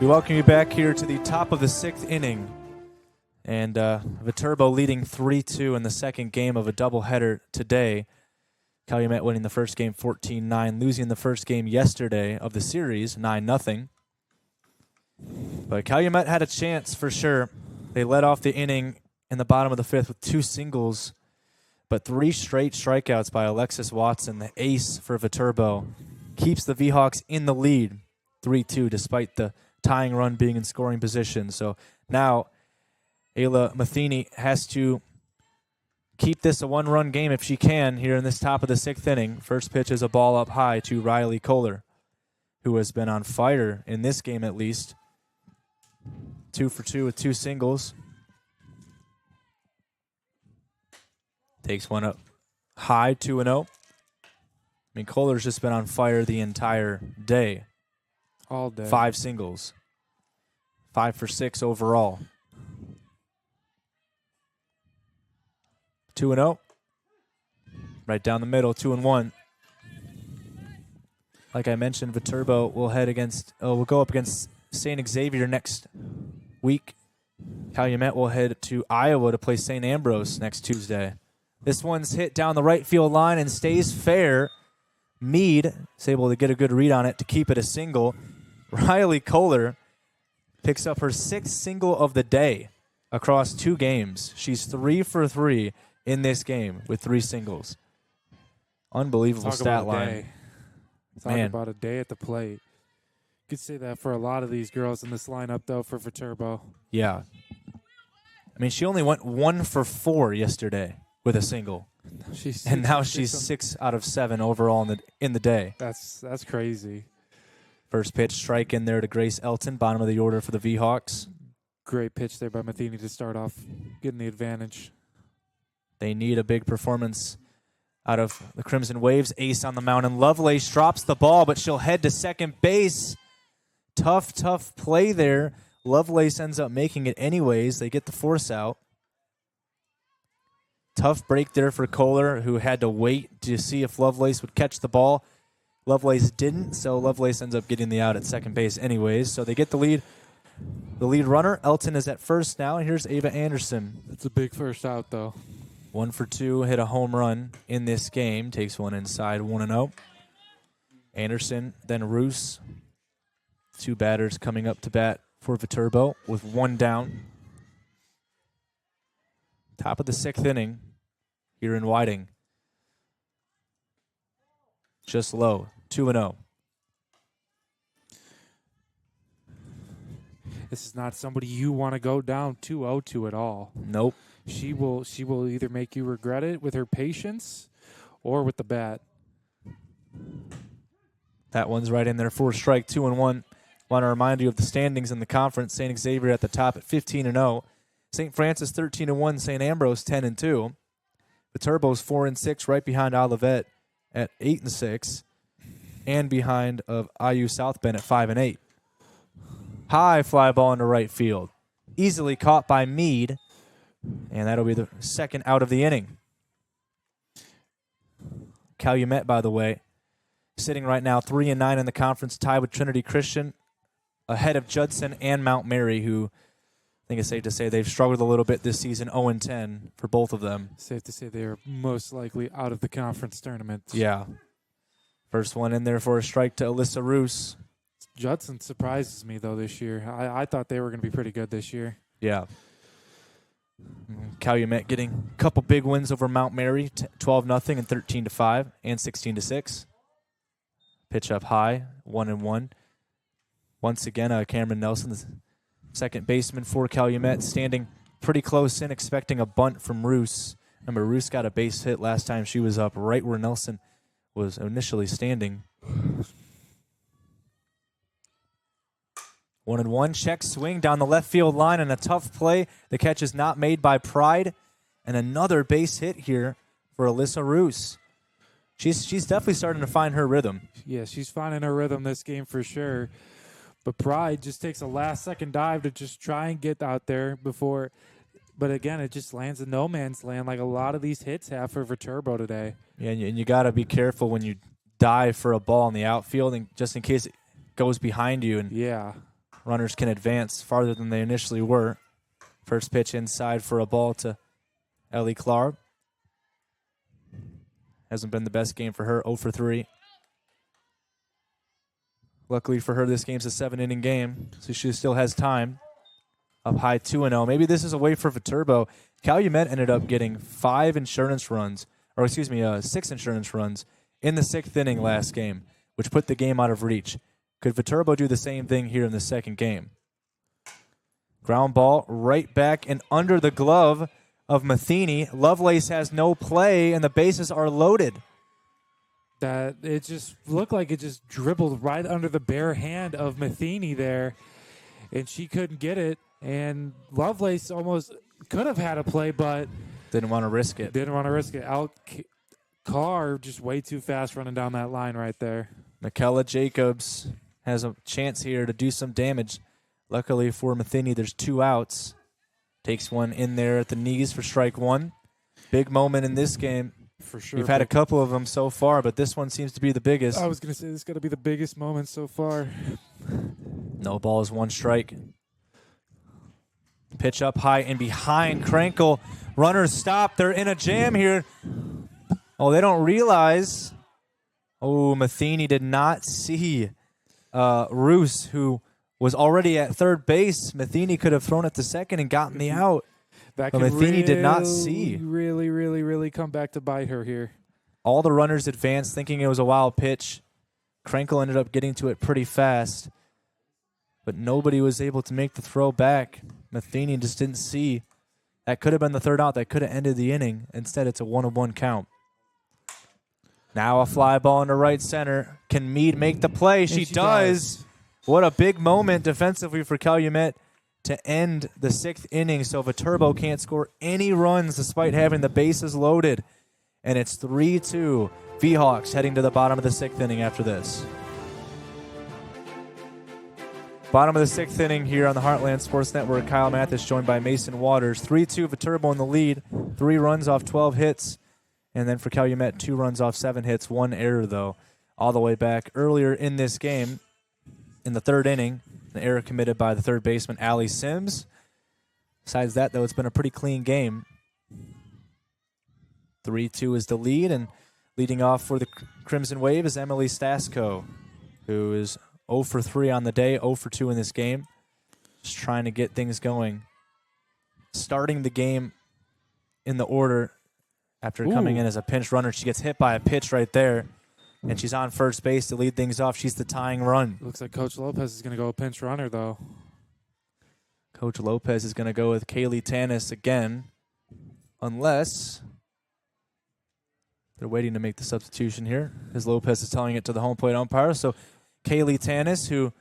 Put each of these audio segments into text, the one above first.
We welcome you back here to the top of the 6th inning. And Viterbo leading 3-2 in the second game of a doubleheader today. Calumet winning the first game 14-9, losing the first game yesterday of the series 9-0. But Calumet had a chance for sure. They led off the inning in the bottom of the 5th with 2 singles, but 3 straight strikeouts by Alexis Watson, the ace for Viterbo, keeps the V-Hawks in the lead 3-2 despite the tying run being in scoring position. So now Ayla Matheny has to keep this a 1-run game if she can here in this top of the 6th inning. First pitch is a ball up high to Riley Kohler, who has been on fire in this game at least. 2 for 2 with 2 singles. Takes one up high, 2-0. I mean, Kohler's just been on fire the entire day. All day. 5 singles. 5 for 6 overall. 2-0. Right down the middle, 2-1. Like I mentioned, Viterbo will will go up against St. Xavier next week. Calumet will head to Iowa to play St. Ambrose next Tuesday. This one's hit down the right field line and stays fair. Meade is able to get a good read on it to keep it a single. Riley Kohler picks up her 6th single of the day across 2 games. She's 3 for 3 in this game with 3 singles. Unbelievable stat line. Talk about a day at the plate. You could say that for a lot of these girls in this lineup, though, for Viterbo. Yeah. I mean, she only went 1 for 4 yesterday with a single. And now she's 6 out of 7 overall in the day. That's crazy. First pitch, strike in there to Grace Elton, bottom of the order for the V-Hawks. Great pitch there by Matheny to start off, getting the advantage. They need a big performance out of the Crimson Waves. Ace on the mound, and Lovelace drops the ball, but she'll head to second base. Tough play there. Lovelace ends up making it anyways. They get the force out. Tough break there for Kohler, who had to wait to see if Lovelace would catch the ball. Lovelace didn't, so Lovelace ends up getting the out at second base anyways. So they get the lead. The lead runner, Elton, is at first now, and here's Ava Anderson. It's a big first out, though. 1 for 2, hit a home run in this game. Takes one inside, 1-0. Anderson, then Roos. 2 batters coming up to bat for Viterbo with 1 down. Top of the 6th inning here in Whiting. Just low, 2-0. This is not somebody you want to go down 2-0 to at all. Nope. She will either make you regret it with her patience or with the bat. That one's right in there for a strike, 2-1. Want to remind you of the standings in the conference. St. Xavier at the top at 15-0. St. Francis 13-1. St. Ambrose 10-2. Viterbo's 4-6, right behind Olivet at 8-6, and behind of IU South Bend at 5-8. High fly ball into right field, easily caught by Meade, and that'll be the 2nd out of the inning. Calumet, by the way, sitting right now 3-9 in the conference, tied with Trinity Christian, ahead of Judson and Mount Mary, who I think it's safe to say they've struggled a little bit this season, 0-10 for both of them. Safe to say they are most likely out of the conference tournament. Yeah. First one in there for a strike to Alyssa Roos. Judson surprises me, though, this year. I thought they were going to be pretty good this year. Yeah. Calumet getting a couple big wins over Mount Mary, 12-0 and 13-5 and 16-6. Pitch up high, 1-1. Once again, Cameron Nelson, the second baseman for Calumet, standing pretty close in, expecting a bunt from Roos. Remember, Roos got a base hit last time she was up right where Nelson was initially standing. 1-1, check swing down the left field line, and a tough play. The catch is not made by Pride, and another base hit here for Alyssa Roos. She's definitely starting to find her rhythm. Yeah, she's finding her rhythm this game for sure. But Pride just takes a last-second dive to just try and get out there before. But again, it just lands in no man's land like a lot of these hits have for Viterbo today. Yeah, and you got to be careful when you dive for a ball in the outfield, and just in case it goes behind you. And yeah, runners can advance farther than they initially were. First pitch inside for a ball to Ellie Clark. Hasn't been the best game for her, 0 for 3. Luckily for her, this game's a 7-inning game, so she still has time. Up high 2-0. Maybe this is a way for Viterbo. Calumet ended up getting 6 insurance runs in the 6th inning last game, which put the game out of reach. Could Viterbo do the same thing here in the second game? Ground ball right back and under the glove of Matheny. Lovelace has no play, and the bases are loaded. That it just looked like it just dribbled right under the bare hand of Matheny there, and she couldn't get it. And Lovelace almost could have had a play, but didn't want to risk it. Carr just way too fast running down that line right there. McKella Jacobs has a chance here to do some damage. Luckily for Matheny, there's 2 outs. Takes one in there at the knees for strike 1. Big moment in this game. For sure. We've had a couple of them so far, but this one seems to be the biggest. I was going to say this is going to be the biggest moment so far. No balls, 1 strike. Pitch up high and behind. Krankel. Runners stop. They're in a jam here. Oh, they don't realize. Oh, Matheny did not see Roos, who was already at third base. Matheny could have thrown it to second and gotten the out. That but Matheny did not see. Really come back to bite her here. All the runners advanced thinking it was a wild pitch. Krankel ended up getting to it pretty fast, but nobody was able to make the throw back. Matheny just didn't see. That could have been the third out. That could have ended the inning. Instead, it's a 1-1 count. Now a fly ball into right center. Can Meade make the play? She does. What a big moment defensively for Calumet to end the 6th inning. So Viterbo can't score any runs despite having the bases loaded. And it's 3-2. V-Hawks heading to the bottom of the 6th inning after this. Bottom of the 6th inning here on the Heartland Sports Network. Kyle Mathas joined by Mason Waters. 3-2 Viterbo in the lead. 3 runs off 12 hits. And then for Calumet, 2 runs off 7 hits. 1 error, though, all the way back earlier in this game. In the 3rd inning, an error committed by the third baseman, Allie Sims. Besides that, though, it's been a pretty clean game. 3-2 is the lead, and leading off for the Crimson Wave is Emily Stasko, who is 0 for 3 on the day, 0 for 2 in this game. Just trying to get things going. Starting the game in the order after coming in as a pinch runner. She gets hit by a pitch right there, and she's on first base to lead things off. She's the tying run. Looks like Coach Lopez is going to go a pinch runner, though. Coach Lopez is going to go with Kaylee Tanis again, unless they're waiting to make the substitution here, as Lopez is telling it to the home plate umpire. So Kaylee Tanis, who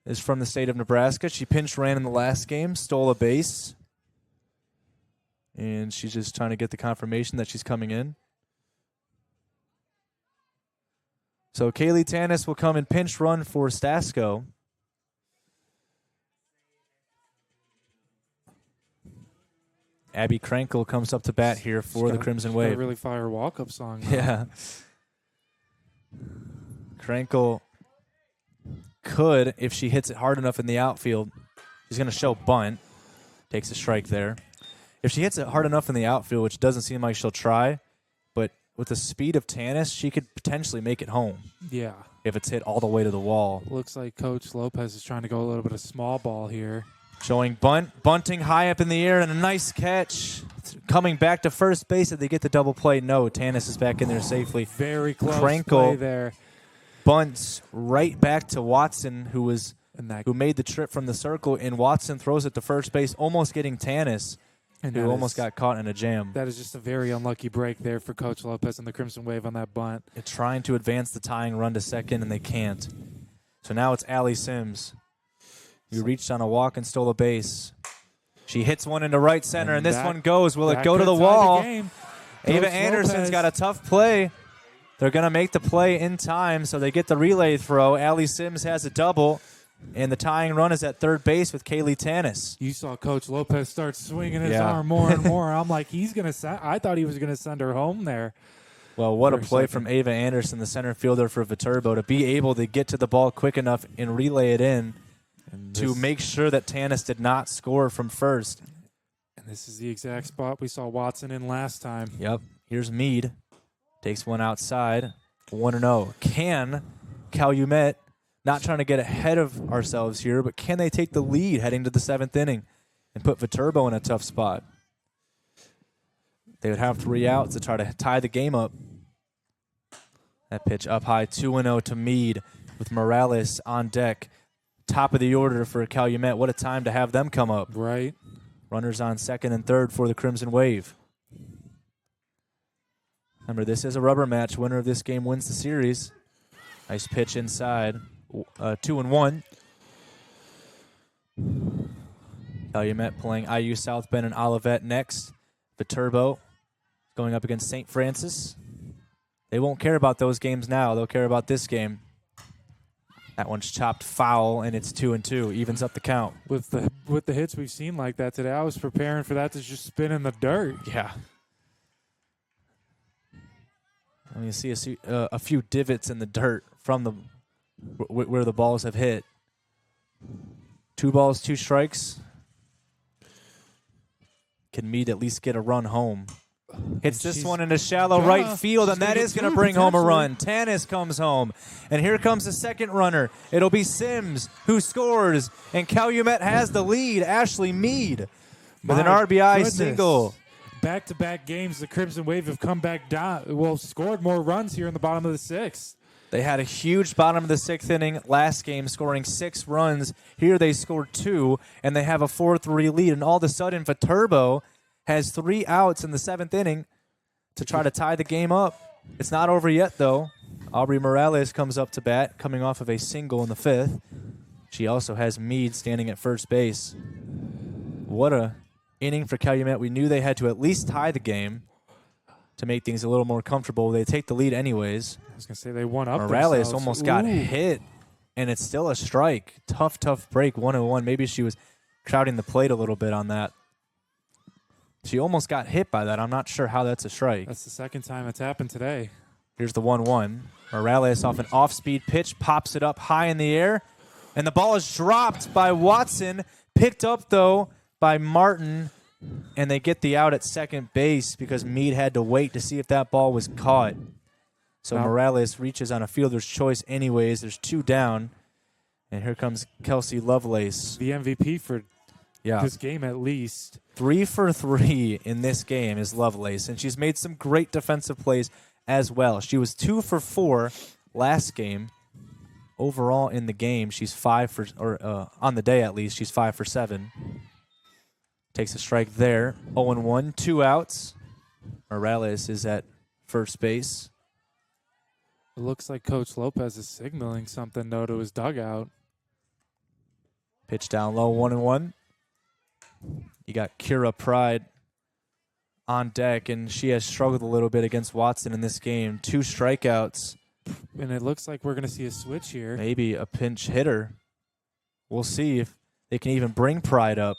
is from the state of Nebraska, she pinch ran in the last game, stole a base, and she's just trying to get the confirmation that she's coming in. So Kaylee Tanis will come and pinch run for Stasko. Abby Krankel comes up to bat here for the Crimson Wave. A really fire walk-up song. Yeah. Krankel could, if she hits it hard enough in the outfield, she's going to show bunt. Takes a strike there. If she hits it hard enough in the outfield, which doesn't seem like she'll try, but with the speed of Tanis, she could potentially make it home. Yeah. If it's hit all the way to the wall. Looks like Coach Lopez is trying to go a little bit of small ball here. Showing bunting high up in the air, and a nice catch. Coming back to first base, did they get the double play? No, Tanis is back in there safely. Very close Krankel play there. Bunts right back to Watson, who made the trip from the circle, and Watson throws it to first base, almost getting Tanis, who almost got caught in a jam. That is just a very unlucky break there for Coach Lopez and the Crimson Wave on that bunt. They're trying to advance the tying run to second, and they can't. So now it's Allie Sims, who reached on a walk and stole a base. She hits one into right center, and this one goes. Will it go to the wall? Ava Anderson's got a tough play. They're going to make the play in time, so they get the relay throw. Allie Sims has a double, and the tying run is at third base with Kaylee Tanis. You saw Coach Lopez start swinging his arm more and more. I'm like, I thought he was going to send her home there. Well, what a play from Ava Anderson, the center fielder for Viterbo, to be able to get to the ball quick enough and relay it in. to make sure that Tanis did not score from first. And this is the exact spot we saw Watson in last time. Yep. Here's Meade. Takes one outside. 1-0. Can Calumet, not trying to get ahead of ourselves here, but can they take the lead heading to the 7th inning and put Viterbo in a tough spot? They would have 3 outs to try to tie the game up. That pitch up high, 2-0 to Meade with Morales on deck. Top of the order for Calumet. What a time to have them come up. Right. Runners on second and third for the Crimson Wave. Remember, this is a rubber match. Winner of this game wins the series. Nice pitch inside. 2-1. Calumet playing IU South Bend and Olivet next. Viterbo going up against St. Francis. They won't care about those games now. They'll care about this game. That one's chopped foul, and it's 2-2. Evens up the count. With the hits we've seen like that today, I was preparing for that to just spin in the dirt. Yeah. And you see a few divots in the dirt from the where the balls have hit. 2 balls, 2 strikes. Can Meade at least get a run home? Hits this one into shallow right field, and that is going to bring home a run. Tanis comes home, and here comes the second runner. It'll be Sims who scores, and Calumet has the lead. Ashley Meade with an RBI single. Back-to-back games, the Crimson Wave have come back down. Well, scored more runs here in the bottom of the 6th. They had a huge bottom of the 6th inning last game, scoring 6 runs. Here they scored 2, and they have a 4-3 lead. And all of a sudden, Viterbo has 3 outs in the 7th inning to try to tie the game up. It's not over yet, though. Aubrey Morales comes up to bat, coming off of a single in the 5th. She also has Meade standing at first base. What a inning for Calumet. We knew they had to at least tie the game to make things a little more comfortable. They take the lead anyways. I was going to say they won up. Morales almost got hit, and it's still a strike. Tough break, 1-1. Maybe she was crowding the plate a little bit on that. She almost got hit by that. I'm not sure how that's a strike. That's the second time it's happened today. Here's the 1-1. Morales off an off-speed pitch, pops it up high in the air, and the ball is dropped by Watson, picked up, though, by Martin, and they get the out at second base because Meade had to wait to see if that ball was caught. So Morales reaches on a fielder's choice anyways. There's 2 down, and here comes Kelsey Lovelace. The MVP for this game at least. 3 for 3 in this game is Lovelace, and she's made some great defensive plays as well. She was 2 for 4 last game. Overall in the game, she's 5 for, or on the day at least, she's 5 for 7. Takes a strike there. 0-1, 2 outs. Morales is at first base. It looks like Coach Lopez is signaling something, though, to his dugout. Pitch down low, 1-1. You got Kira Pride on deck, and she has struggled a little bit against Watson in this game. 2 strikeouts. And it looks like we're going to see a switch here. Maybe a pinch hitter. We'll see if they can even bring Pride up.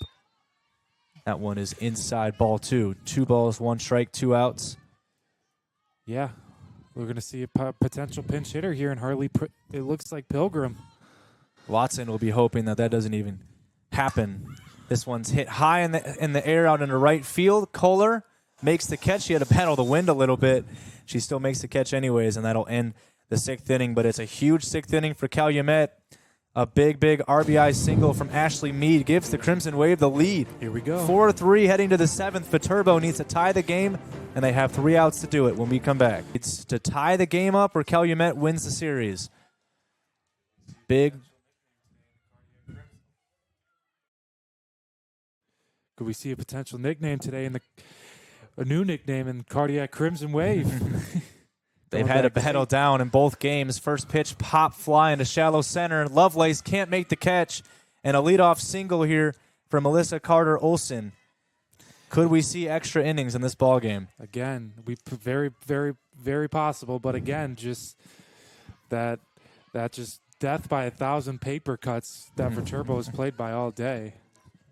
That one is inside, ball 2. 2 balls, 1 strike, 2 outs. Yeah, we're going to see a potential pinch hitter here in Harley. It looks like Pilgrim. Watson will be hoping that doesn't even happen. This one's hit high in the air out into right field. Kohler makes the catch. She had to battle the wind a little bit. She still makes the catch anyways, and that'll end the 6th inning. But it's a huge 6th inning for Calumet. A big RBI single from Ashley Meade gives the Crimson Wave the lead. Here we go. 4-3 heading to the 7th. Viterbo needs to tie the game, and they have 3 outs to do it when we come back. It's to tie the game up or Calumet wins the series. Big. Could we see a potential nickname today a new nickname in Cardiac Crimson Wave? They've had to battle down in both games. First pitch, pop fly into shallow center. Lovelace can't make the catch. And a leadoff single here for Melissa Carter-Olson. Could we see extra innings in this ball game? Again, very possible. But again, just that just death by 1,000 paper cuts that Viterbo has played by all day.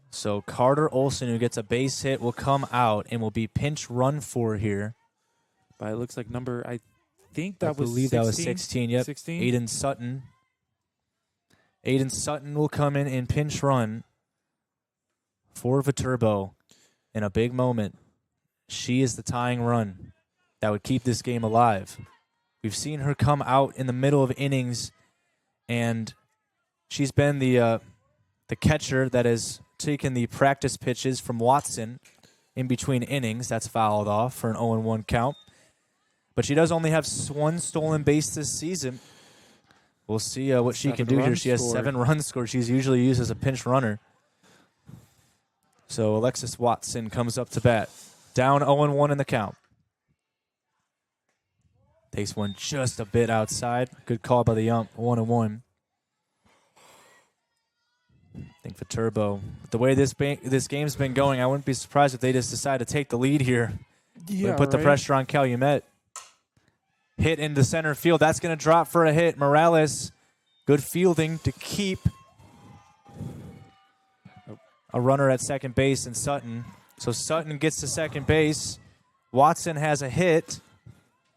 So Carter-Olson, who gets a base hit, will come out and will be pinch run for here. But it looks like I believe 16. that was 16. Yep. 16. Aiden Sutton Aiden Sutton will come in pinch run for Viterbo in a big moment. She is the tying run that would keep this game alive. We've seen her come out in the middle of innings, and she's been the catcher that has taken the practice pitches from Watson in between innings. That's fouled off for an 0-1 count. But she does only have one stolen base this season. We'll see what she can do here. She has 7 runs scored. She's usually used as a pinch runner. So Alexis Watson comes up to bat. Down 0-1 in the count. Takes one just a bit outside. Good call by the ump. 1-1. I think Viterbo, the way this game's been going, I wouldn't be surprised if they just decide to take the lead here. Yeah, put the pressure on Calumet. Hit into center field. That's going to drop for a hit. Morales, good fielding to keep a runner at second base and Sutton. So Sutton gets to second base. Watson has a hit.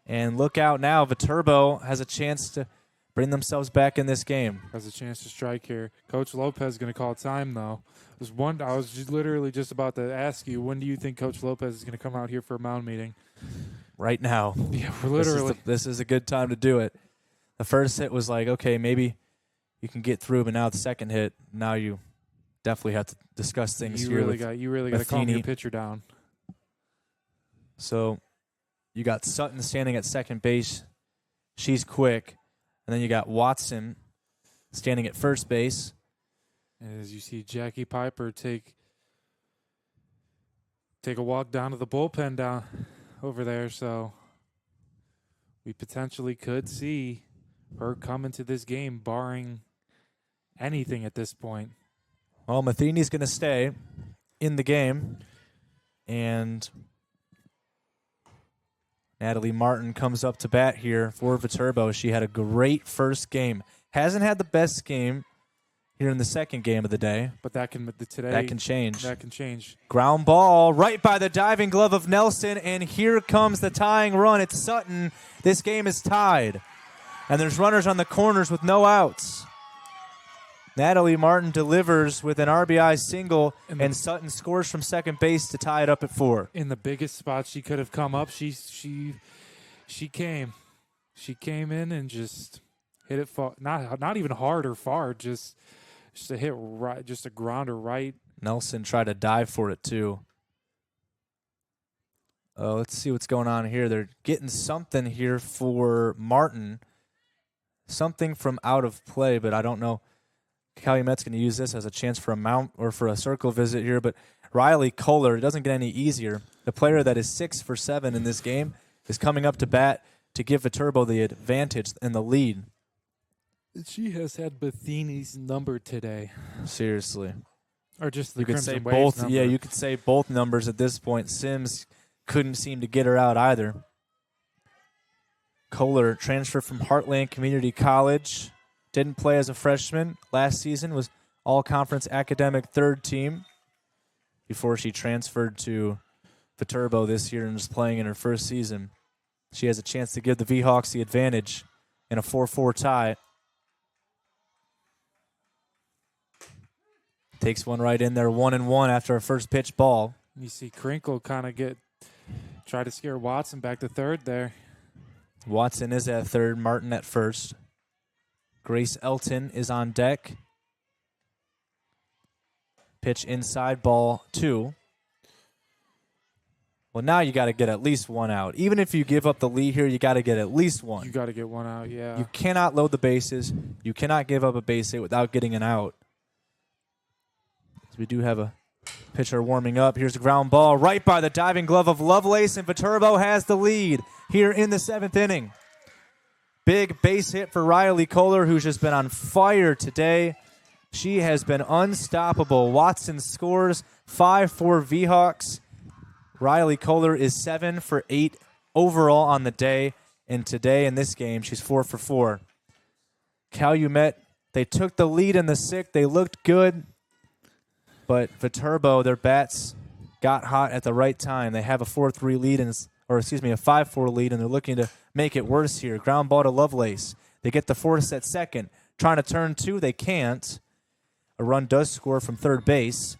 And look out now. Viterbo has a chance to bring themselves back in this game. Has a chance to strike here. Coach Lopez is going to call time, though. I was literally just about to ask you, when do you think Coach Lopez is going to come out here for a mound meeting? Right now. Yeah, literally. This is a good time to do it. The first hit was like, okay, maybe you can get through, but now the second hit, now you definitely have to discuss things you here. You really got to calm your pitcher down. So you got Sutton standing at second base. She's quick. And then you got Watson standing at first base. And as you see Jackie Piper take a walk down to the bullpen down over there, so we potentially could see her come into this game barring anything at this point. Well, Matheny's going to stay in the game, and Natalie Martin comes up to bat here for Viterbo. She had a great first game. Hasn't had the best game here in the second game of the day. But that can change. That can change. Ground ball right by the diving glove of Nelson, and here comes the tying run. It's Sutton. This game is tied. And there's runners on the corners with no outs. Natalie Martin delivers with an RBI single, and Sutton scores from second base to tie it up at 4. In the biggest spot she could have come up, she came. She came in and just hit it far, not even hard or far, just a hit right, just a grounder right. Nelson tried to dive for it too. Let's see what's going on here. They're getting something here for Martin. Something from out of play, but I don't know. Calumet's going to use this as a chance for a mount or for a circle visit here, but Riley Kohler, it doesn't get any easier. The player that is 6 for 7 in this game is coming up to bat to give Viterbo the advantage and the lead. She has had Matheny's number today. Seriously. Or just the you could Crimson say Waves both. number. Yeah, you could say both numbers at this point. Sims couldn't seem to get her out either. Kohler transferred from Heartland Community College. Didn't play as a freshman. Last season was all-conference academic third team before she transferred to Viterbo this year and is playing in her first season. She has a chance to give the V-Hawks the advantage in a 4-4 tie. Takes one right in there, 1-1 after a first pitch ball. You see Krinkle kind of try to scare Watson back to third there. Watson is at third, Martin at first. Grace Elton is on deck. Pitch inside, ball 2. Well, now you got to get at least one out. Even if you give up the lead here, you got to get at least one. You got to get one out, yeah. You cannot load the bases. You cannot give up a base hit without getting an out. So we do have a pitcher warming up. Here's a ground ball right by the diving glove of Lovelace, and Viterbo has the lead here in the 7th inning. Big base hit for Riley Kohler, who's just been on fire today. She has been unstoppable. Watson scores 5-4 V-Hawks. Riley Kohler is 7 for 8 overall on the day. And today in this game, she's 4 for 4. Calumet, they took the lead in the 6th. They looked good. But Viterbo, their bats got hot at the right time. They have a 4-3 lead, a 5-4 lead, and they're looking to make it worse here. Ground ball to Lovelace. They get the force at second. trying to turn two. They can't. A run does score from third base.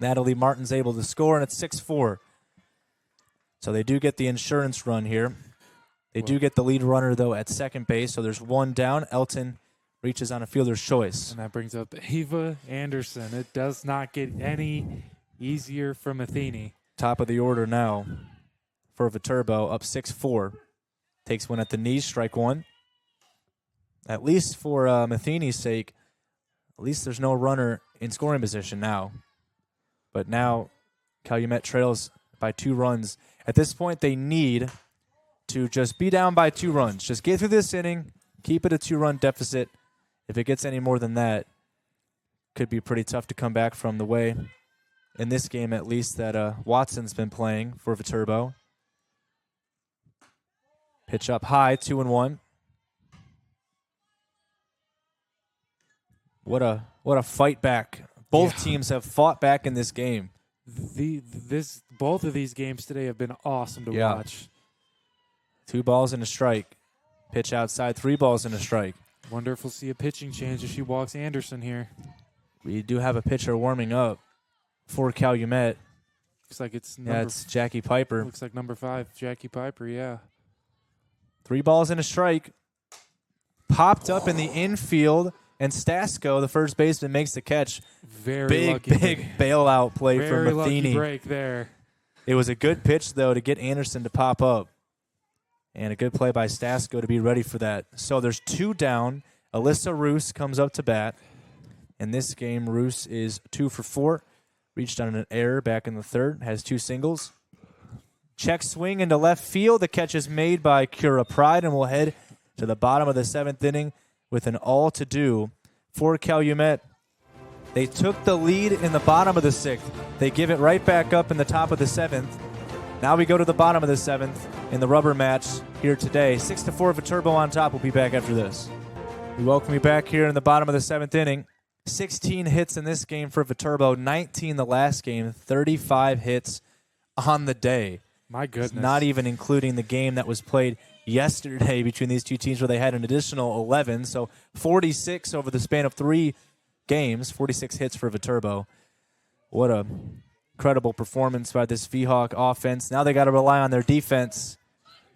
Natalie Martin's able to score, and it's 6-4. So they do get the insurance run here. They do get the lead runner, though, at second base. So there's one down. Elton reaches on a fielder's choice. And that brings up Ava Anderson. It does not get any easier for Matheny. Top of the order now for Viterbo, up 6-4. Takes one at the knees, strike one. At least for Matheny's sake, at least there's no runner in scoring position now. But now Calumet trails by 2 runs. At this point, they need to just be down by 2 runs. Just get through this inning, keep it a 2-run deficit. If it gets any more than that, could be pretty tough to come back from the way, in this game at least, that Watson's been playing for Viterbo. Pitch up high, 2-1. What a fight back. Both teams have fought back in this game. Both of these games today have been awesome to watch. 2 balls and a strike. Pitch outside, 3 balls and a strike. Wonder if we'll see a pitching change if she walks Anderson here. We do have a pitcher warming up for Calumet. Looks like it's it's Jackie Piper. Looks like number 5, Jackie Piper, yeah. 3 balls and a strike. Popped up in the infield, and Stasko, the first baseman, makes the catch. Big bailout play for Matheny. Lucky break there. It was a good pitch, though, to get Anderson to pop up. And a good play by Stasko to be ready for that. So there's 2 down. Alyssa Roos comes up to bat. In this game, Roos is 2 for 4. Reached on an error back in the third. Has 2 singles. Check swing into left field. The catch is made by Cura Pride, and we'll head to the bottom of the 7th inning with an all-to-do for Calumet. They took the lead in the bottom of the 6th. They give it right back up in the top of the 7th. Now we go to the bottom of the 7th in the rubber match here today. 6-4 Viterbo on top. We'll be back after this. We welcome you back here in the bottom of the 7th inning. 16 hits in this game for Viterbo, 19 the last game, 35 hits on the day. My goodness. It's not even including the game that was played yesterday between these 2 teams where they had an additional 11. So 46 over the span of 3 games, 46 hits for Viterbo. What a incredible performance by this V-Hawk offense. Now they got to rely on their defense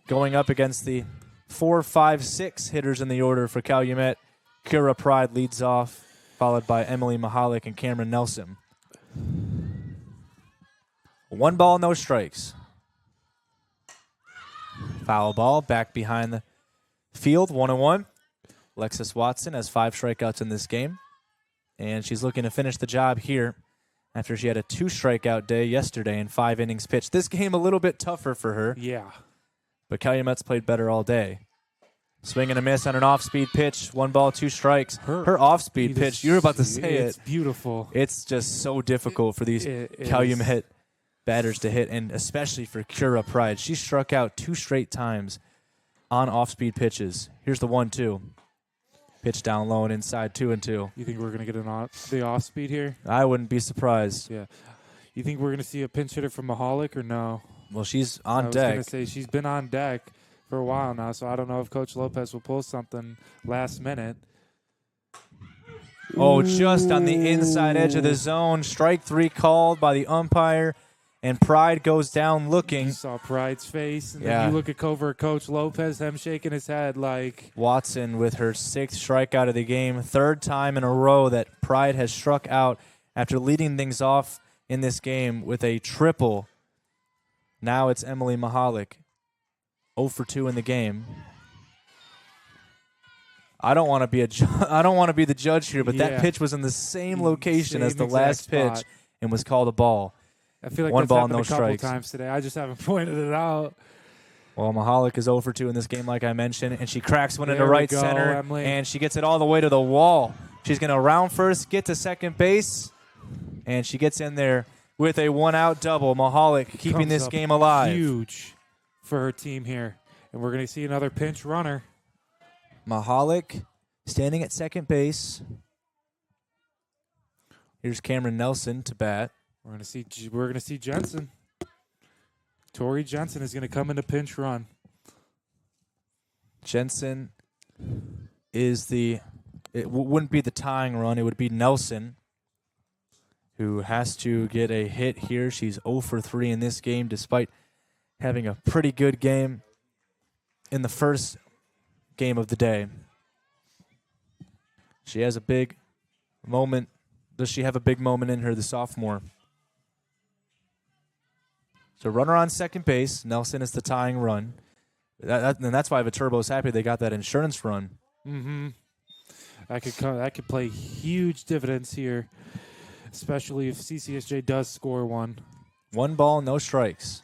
going up against the 4, 5, 6 hitters in the order for Calumet. Cura Pride leads off, followed by Emily Mahalik and Cameron Nelson. 1 ball, no strikes. Foul ball back behind the field, 1-1. Alexis Watson has 5 strikeouts in this game, and she's looking to finish the job here after she had a 2-strikeout day yesterday in 5 innings pitched. This game a little bit tougher for her. Yeah. But Calumet's played better all day. Swing and a miss on an off-speed pitch. 1 ball, 2 strikes. Her off-speed pitch, you were about to say it. It's beautiful. It's just so difficult for these Calumet batters to hit, and especially for Cura Pride. She struck out 2 straight times on off-speed pitches. Here's the 1-2. Pitch down low and inside, 2-2. You think we're going to get the off-speed here? I wouldn't be surprised. Yeah. You think we're going to see a pinch hitter from Mahalik or no? Well, she's on deck. I was going to say she's been on deck for a while now, so I don't know if Coach Lopez will pull something last minute. Oh, just on the inside edge of the zone. Strike 3 called by the umpire, and Pride goes down looking. You saw Pride's face, and then you look at Coach Lopez, him shaking his head like. Watson with her 6th strikeout of the game, 3rd time in a row that Pride has struck out after leading things off in this game with a triple. Now it's Emily Mahalik, 0 for 2 in the game. I don't want to be the judge here, but that pitch was in the same location as the last pitch and was called a ball. I feel like 1 that's ball, happened no a couple strikes. times today. I just haven't pointed it out. Well, Mahalik is 0 for 2 in this game, like I mentioned, and she cracks one into right center, Emily. and she gets it all the way to the wall. She's going to round first, get to second base, and she gets in there with a 1-out double. Mahalik keeping this game alive. Huge for her team here, and we're going to see another pinch runner. Mahalik standing at second base. Here's Cameron Nelson to bat. We're going to see Jensen. Tori Jensen is going to come into pinch run. Jensen is the it wouldn't be the tying run. It would be Nelson, who has to get a hit here. She's 0 for 3 in this game, despite having a pretty good game in the first game of the day. She has a big moment. Does she have a big moment in her, the sophomore? So runner on second base. Nelson is the tying run. And that's why Viterbo is happy they got that insurance run. Mm-hmm. That could play huge dividends here, especially if CCSJ does score one. 1 ball, no strikes.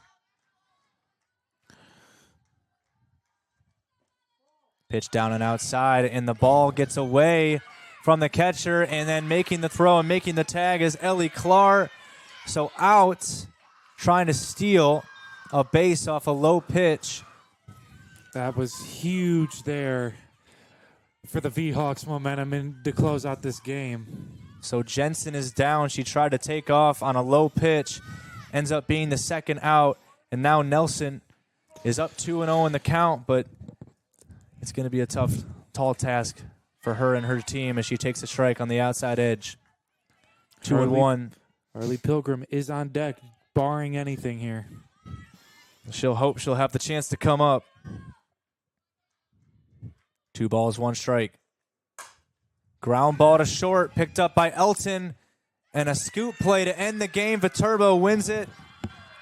Pitch down and outside, and the ball gets away from the catcher, and then making the throw and making the tag is Ellie Clark. So out, trying to steal a base off a low pitch. That was huge there for the V-Hawks momentum to close out this game. So Jensen is down. She tried to take off on a low pitch, ends up being the second out, and now Nelson is up 2-0 in the count, but it's going to be a tough, tall task for her and her team as she takes a strike on the outside edge. 2-1. Harley Pilgrim is on deck, barring anything here. She'll hope she'll have the chance to come up. 2 balls, 1 strike. Ground ball to short, picked up by Elton, and a scoop play to end the game. Viterbo wins it.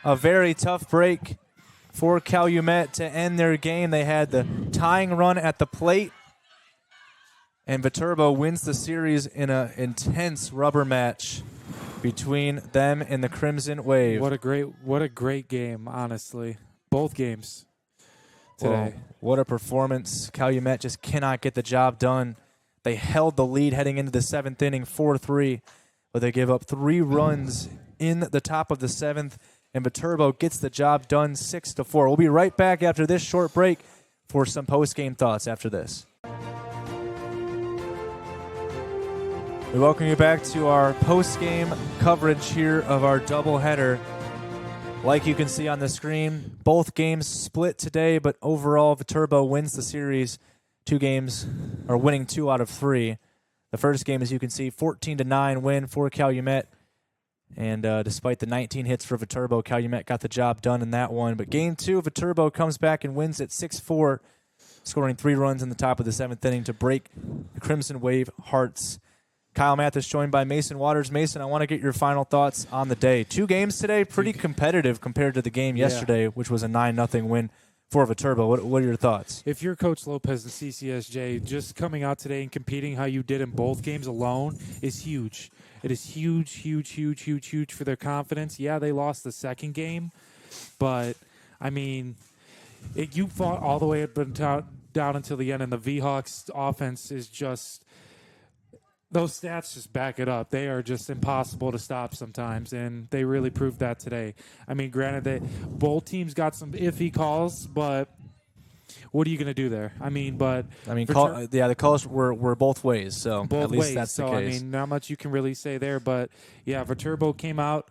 A very tough break for Calumet to end their game. They had the tying run at the plate, and Viterbo wins the series in an intense rubber match between them and the Crimson Wave. What a great game, honestly. Both games today. Well, what a performance. Calumet just cannot get the job done. They held the lead heading into the 7th inning, 4-3, but they give up 3 runs in the top of the 7th, and Viterbo gets the job done 6-4. We'll be right back after this short break for some post-game thoughts after this. We welcome you back to our post-game coverage here of our doubleheader. Like you can see on the screen, both games split today, but overall Viterbo wins the series. 2 games are winning 2 out of 3. The first game, as you can see, 14-9 win for Calumet. And despite the 19 hits for Viterbo, Calumet got the job done in that one. But game 2, Viterbo comes back and wins at 6-4, scoring 3 runs in the top of the 7th inning to break the Crimson Wave hearts. Kyle Mathas joined by Mason Waters. Mason, I want to get your final thoughts on the day. 2 games today, pretty competitive compared to the game yesterday, which was a 9-0 win for Viterbo. What are your thoughts? If you're Coach Lopez and CCSJ, just coming out today and competing how you did in both games alone is huge. It is huge, huge, huge, huge, huge for their confidence. Yeah, they lost the second game, but, I mean, you fought all the way up down until the end, and the V-Hawks offense is just – those stats just back it up. They are just impossible to stop sometimes, and they really proved that today. I mean, granted that both teams got some iffy calls, but what are you going to do there? The calls were both ways, so both at least ways. that's the so, case. I mean, not much you can really say there, but yeah, Viterbo came out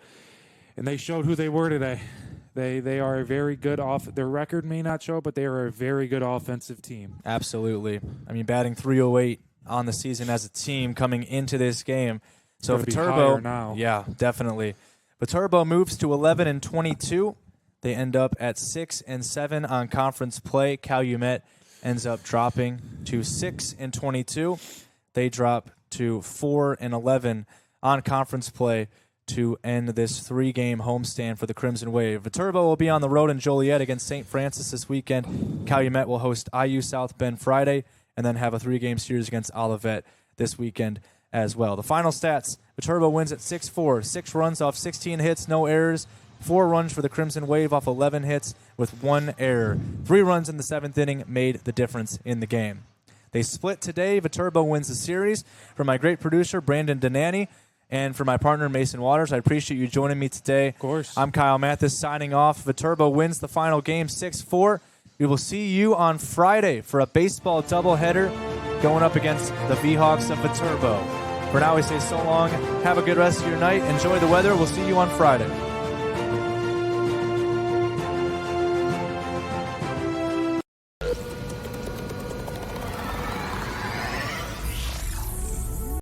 and they showed who they were today. They are a very good their record may not show, but they are a very good offensive team. Absolutely. I mean, batting .308 on the season as a team coming into this game. So Viterbo now. Yeah, definitely. Viterbo moves to 11-22. They end up at 6-7 on conference play. Calumet ends up dropping to 6-22. They drop to 4-11 on conference play to end this 3-game homestand for the Crimson Wave. Viterbo will be on the road in Joliet against St. Francis this weekend. Calumet will host IU South Bend Friday, and then have a 3-game series against Olivet this weekend as well. The final stats, Viterbo wins at 6-4, 6 runs off 16 hits, no errors, 4 runs for the Crimson Wave off 11 hits with 1 error. 3 runs in the 7th inning made the difference in the game. They split today. Viterbo wins the series. For my great producer, Brandon Denani, and for my partner, Mason Waters, I appreciate you joining me today. Of course. I'm Kyle Mathas signing off. Viterbo wins the final game 6-4. We will see you on Friday for a baseball doubleheader going up against the V-Hawks of Viterbo. For now, we say so long. Have a good rest of your night. Enjoy the weather. We'll see you on Friday.